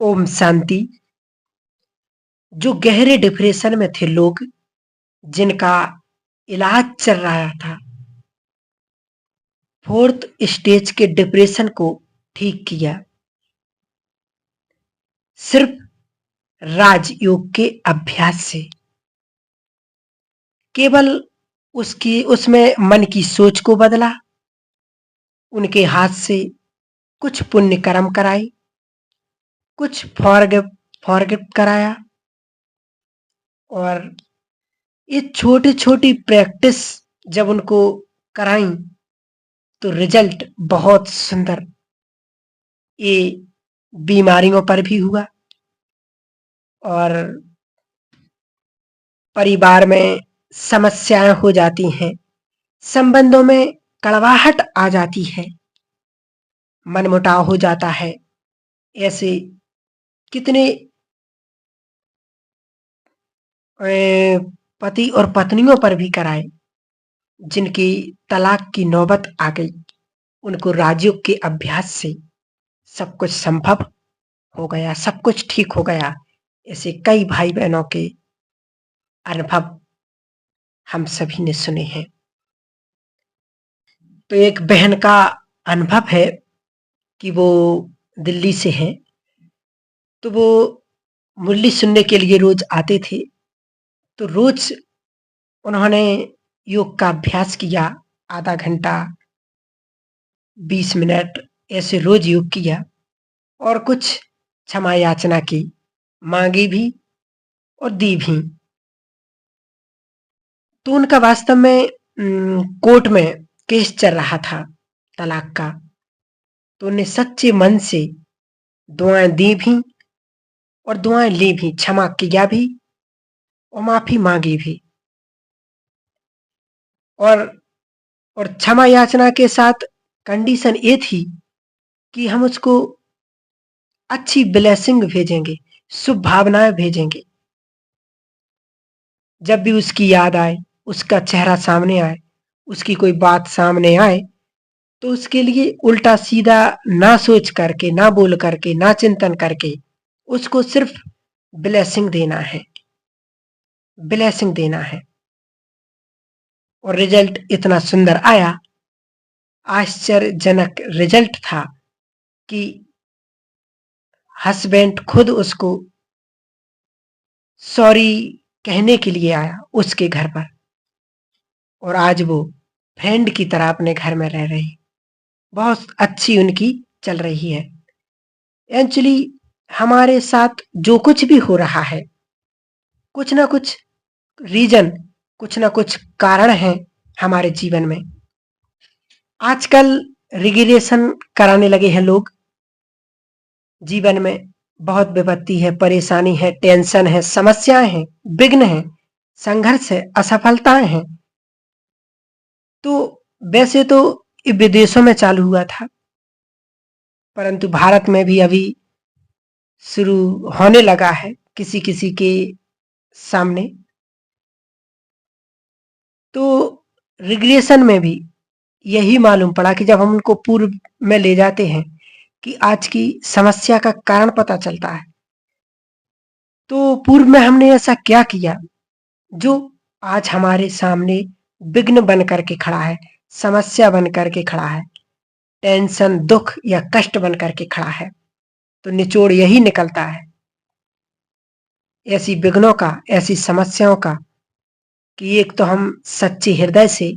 ओम शांति। जो गहरे डिप्रेशन में थे लोग, जिनका इलाज चल रहा था, फोर्थ स्टेज के डिप्रेशन को ठीक किया सिर्फ राजयोग के अभ्यास से। केवल उसमें मन की सोच को बदला, उनके हाथ से कुछ पुण्य कर्म कराए, कुछ फॉरगिव कराया, और ये छोटी छोटी प्रैक्टिस जब उनको कराई तो रिजल्ट बहुत सुंदर ये बीमारियों पर भी हुआ, और परिवार में समस्याएं हो जाती हैं, संबंधों में कड़वाहट आ जाती है, मनमुटाव हो जाता है। ऐसे कितने पति और पत्नियों पर भी कराए जिनकी तलाक की नौबत आ गई। उनको राजयोग के अभ्यास से सब कुछ संभव हो गया, सब कुछ ठीक हो गया। ऐसे कई भाई बहनों के अनुभव हम सभी ने सुने हैं। तो एक बहन का अनुभव है कि वो दिल्ली से हैं, तो वो मुरली सुनने के लिए रोज आते थे। तो रोज उन्होंने योग का अभ्यास किया, आधा घंटा 20 मिनट ऐसे रोज योग किया, और कुछ क्षमा याचना की, मांगी भी और दी भी। तो उनका वास्तव में कोर्ट में केस चल रहा था तलाक का। तो उन्हें सच्चे मन से दुआएं दी भी और दुआएं ली भी, क्षमा किया भी और माफी मांगी भी। और और क्षमा याचना के साथ कंडीशन ये थी कि हम उसको अच्छी ब्लेसिंग भेजेंगे, शुभ भावनाएं भेजेंगे। जब भी उसकी याद आए, उसका चेहरा सामने आए, उसकी कोई बात सामने आए, तो उसके लिए उल्टा सीधा ना सोच करके, ना बोल करके, ना चिंतन करके उसको सिर्फ ब्लेसिंग देना है, ब्लेसिंग देना है। और रिजल्ट इतना सुंदर आया, आश्चर्यजनक रिजल्ट था कि हस्बैंड खुद उसको सॉरी कहने के लिए आया उसके घर पर, और आज वो फ्रेंड की तरह अपने घर में रह रही, बहुत अच्छी उनकी चल रही है। एक्चुअली हमारे साथ जो कुछ भी हो रहा है, कुछ ना कुछ रीजन, कुछ ना कुछ कारण है हमारे जीवन में। आजकल रिग्रेशन कराने लगे हैं लोग। जीवन में बहुत विपत्ति है, परेशानी है, टेंशन है, समस्याएं हैं, विघ्न है, संघर्ष है, असफलताएं हैं। तो वैसे तो ये विदेशों में चालू हुआ था, परंतु भारत में भी अभी शुरू होने लगा है किसी किसी के सामने। तो रिग्रेशन में भी यही मालूम पड़ा कि जब हम उनको पूर्व में ले जाते हैं कि आज की समस्या का कारण पता चलता है, तो पूर्व में हमने ऐसा क्या किया जो आज हमारे सामने विघ्न बन करके खड़ा है, समस्या बन करके खड़ा है, टेंशन, दुख या कष्ट बन करके खड़ा है। तो निचोड़ यही निकलता है ऐसी विघ्नों का, ऐसी समस्याओं का, कि एक तो हम सच्चे हृदय से,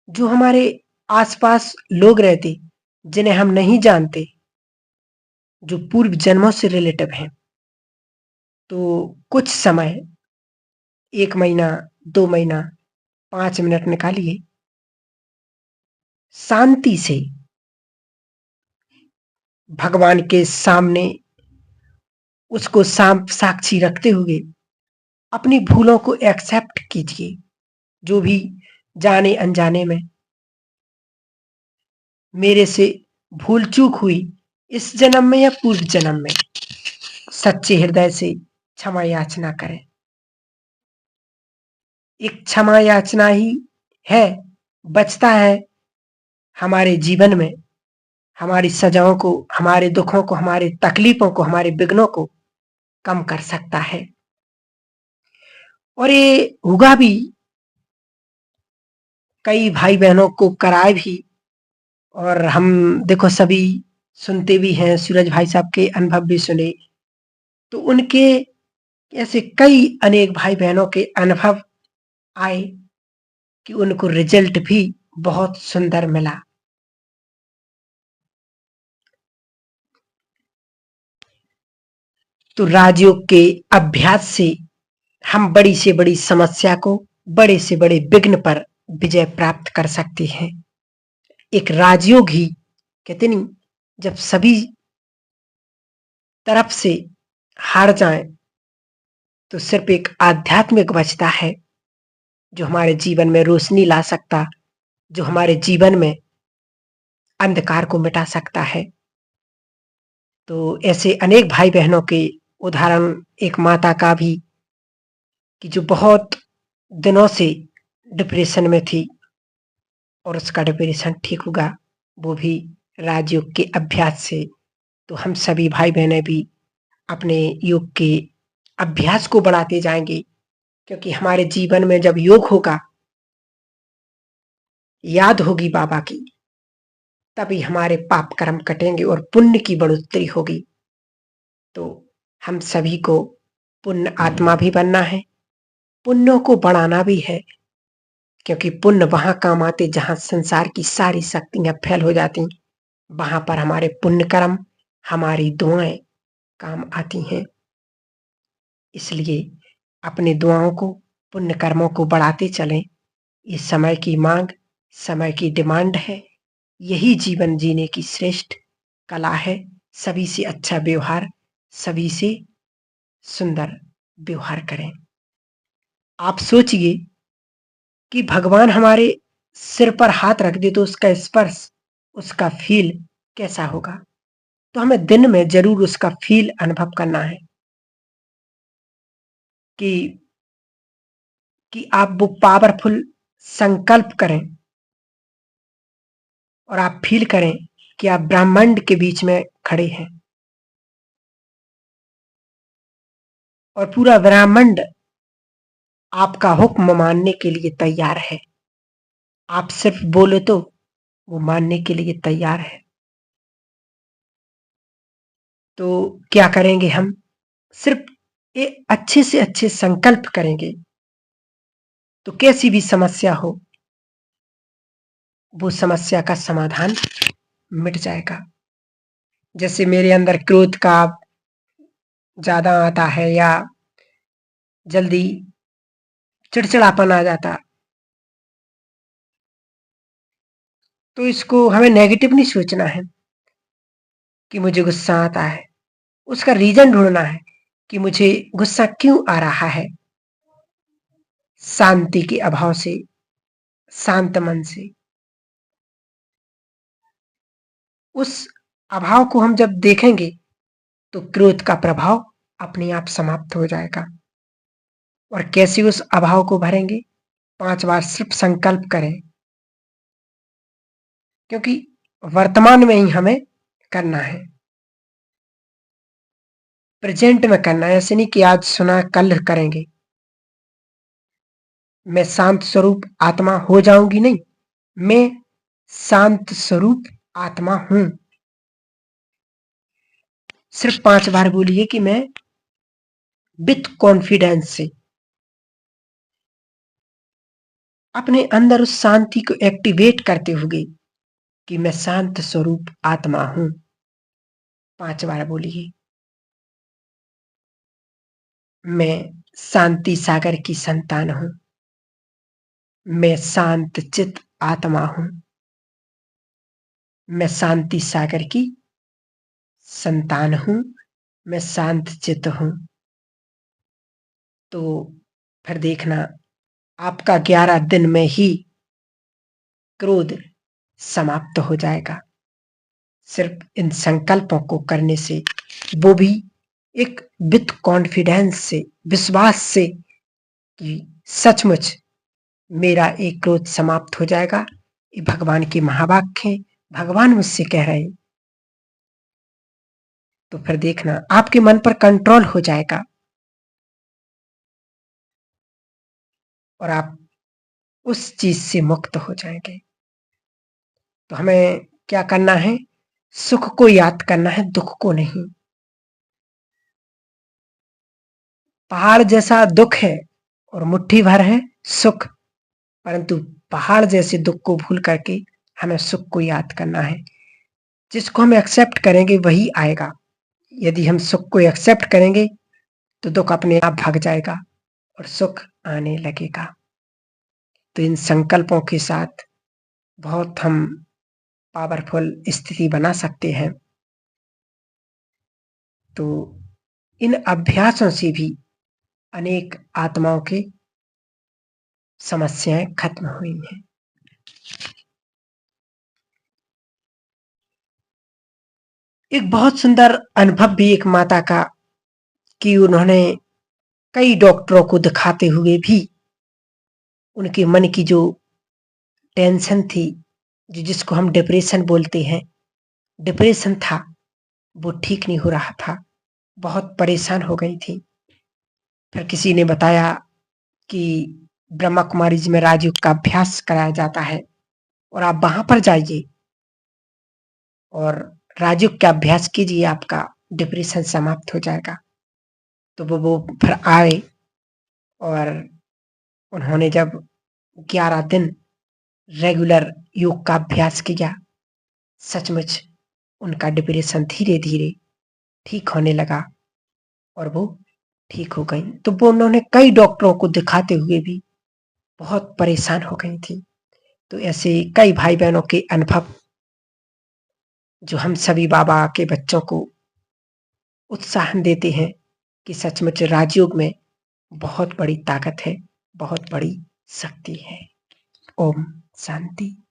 जो हमारे आसपास लोग रहते जिन्हें हम नहीं जानते, जो पूर्व जन्मों से रिलेटिव हैं, तो कुछ समय, 1 महीना, 2 महीना, 5 मिनट निकालिए, शांति से भगवान के सामने उसको साक्षी रखते हुए अपनी भूलों को एक्सेप्ट कीजिए। जो भी जाने अनजाने में मेरे से भूल चूक हुई, इस जन्म में या पूर्व जन्म में, सच्चे हृदय से क्षमा याचना करें। एक क्षमा याचना ही है, बचता है हमारे जीवन में हमारी सजाओं को, हमारे दुखों को, हमारे तकलीफों को, हमारे विघ्नों को कम कर सकता है। और ये हुआ भी, कई भाई बहनों को कराए भी, और हम देखो सभी सुनते भी हैं, सूरज भाई साहब के अनुभव भी सुने, तो उनके ऐसे कई अनेक भाई बहनों के अनुभव आए कि उनको रिजल्ट भी बहुत सुंदर मिला। तो राजयोग के अभ्यास से हम बड़ी से बड़ी समस्या को, बड़े से बड़े विघ्न पर विजय प्राप्त कर सकते हैं। एक राजयोग ही, कहते नहीं, जब सभी तरफ से हार जाएं तो सिर्फ एक आध्यात्मिक बचता है जो हमारे जीवन में रोशनी ला सकता, जो हमारे जीवन में अंधकार को मिटा सकता है। तो ऐसे अनेक भाई बहनों के उदाहरण, एक माता का भी, कि जो बहुत दिनों से डिप्रेशन में थी और उसका डिप्रेशन ठीक हुआ, वो भी राजयोग के अभ्यास से। तो हम सभी भाई बहनें भी अपने योग के अभ्यास को बढ़ाते जाएंगे, क्योंकि हमारे जीवन में जब योग होगा, याद होगी बाबा की, तभी हमारे पाप कर्म कटेंगे और पुण्य की बढ़ोतरी होगी। तो हम सभी को पुण्य आत्मा भी बनना है, पुण्यों को बढ़ाना भी है, क्योंकि पुण्य वहां काम आते जहां संसार की सारी शक्तियां फैल हो जाती, वहां पर हमारे पुण्य कर्म, हमारी दुआएं काम आती हैं। इसलिए अपनी दुआओं को, पुण्य कर्मों को बढ़ाते चलें। ये समय की मांग, समय की डिमांड है। यही जीवन जीने की श्रेष्ठ कला है। सभी से अच्छा व्यवहार, सभी से सुंदर व्यवहार करें। आप सोचिए कि भगवान हमारे सिर पर हाथ रख दे तो उसका स्पर्श, उसका फील कैसा होगा। तो हमें दिन में जरूर उसका फील अनुभव करना है कि आप वो पावरफुल संकल्प करें और आप फील करें कि आप ब्रह्मांड के बीच में खड़े हैं और पूरा ब्रह्मांड आपका हुक्म मानने के लिए तैयार है। आप सिर्फ बोले तो वो मानने के लिए तैयार है। तो क्या करेंगे हम? सिर्फ एक अच्छे से अच्छे संकल्प करेंगे तो कैसी भी समस्या हो, वो समस्या का समाधान मिट जाएगा। जैसे मेरे अंदर क्रोध का ज्यादा आता है या जल्दी चिड़चिड़ापन आ जाता, तो इसको हमें नेगेटिव नहीं सोचना है कि मुझे गुस्सा आता है। उसका रीजन ढूंढना है कि मुझे गुस्सा क्यों आ रहा है। शांति के अभाव से, शांत मन से। उस अभाव को हम जब देखेंगे तो क्रोध का प्रभाव अपने आप समाप्त हो जाएगा। और कैसे उस अभाव को भरेंगे? 5 बार सिर्फ संकल्प करें, क्योंकि वर्तमान में ही हमें करना है, प्रेजेंट में करना है। ऐसे नहीं कि आज सुना कल करेंगे। मैं शांत स्वरूप आत्मा हो जाऊंगी, नहीं, मैं शांत स्वरूप आत्मा हूं। सिर्फ 5 बार बोलिए कि मैं विथ कॉन्फिडेंस से अपने अंदर उस शांति को एक्टिवेट करते हुए कि मैं शांत स्वरूप आत्मा हूं। 5 बार बोलिए। मैं शांति सागर की संतान हूं। मैं शांत चित आत्मा हूं। मैं शांति सागर की संतान हूं। मैं शांत चित हूं। तो फिर देखना, आपका 11 दिन में ही क्रोध समाप्त हो जाएगा। सिर्फ इन संकल्पों को करने से, वो भी एक विथ कॉन्फिडेंस से, विश्वास से कि सचमुच मेरा एक क्रोध समाप्त हो जाएगा। ये भगवान के महावाक्य हैं। भगवान मुझसे कह रहे हैं तो फिर देखना आपके मन पर कंट्रोल हो जाएगा और आप उस चीज से मुक्त हो जाएंगे। तो हमें क्या करना है? सुख को याद करना है, दुख को नहीं। पहाड़ जैसा दुख है और मुट्ठी भर है सुख, परंतु पहाड़ जैसे दुख को भूल करके हमें सुख को याद करना है। जिसको हम एक्सेप्ट करेंगे वही आएगा। यदि हम सुख को एक्सेप्ट करेंगे तो दुख अपने आप भाग जाएगा और सुख आने लगेगा। तो इन संकल्पों के साथ बहुत हम पावरफुल स्थिति बना सकते हैं। तो इन अभ्यासों से भी अनेक आत्माओं की समस्याएं खत्म हुई हैं। एक बहुत सुंदर अनुभव भी एक माता का कि उन्होंने कई डॉक्टरों को दिखाते हुए भी उनके मन की जो टेंशन थी, जिसको हम डिप्रेशन बोलते हैं, डिप्रेशन था, वो ठीक नहीं हो रहा था। बहुत परेशान हो गई थी। फिर किसी ने बताया कि ब्रह्मा कुमारी जी में राजयोग का अभ्यास कराया जाता है और आप वहां पर जाइए और राजयोग का अभ्यास कीजिए, आपका डिप्रेशन समाप्त हो जाएगा। तो वो फिर आए और उन्होंने जब 11 दिन रेगुलर योग का अभ्यास किया, सचमुच उनका डिप्रेशन धीरे धीरे ठीक होने लगा और वो ठीक हो गई। तो वो उन्होंने कई डॉक्टरों को दिखाते हुए भी बहुत परेशान हो गई थी। तो ऐसे कई भाई बहनों के अनुभव जो हम सभी बाबा के बच्चों को उत्साह देते हैं कि सचमुच राजयोग में बहुत बड़ी ताकत है, बहुत बड़ी शक्ति है। ओम शांति।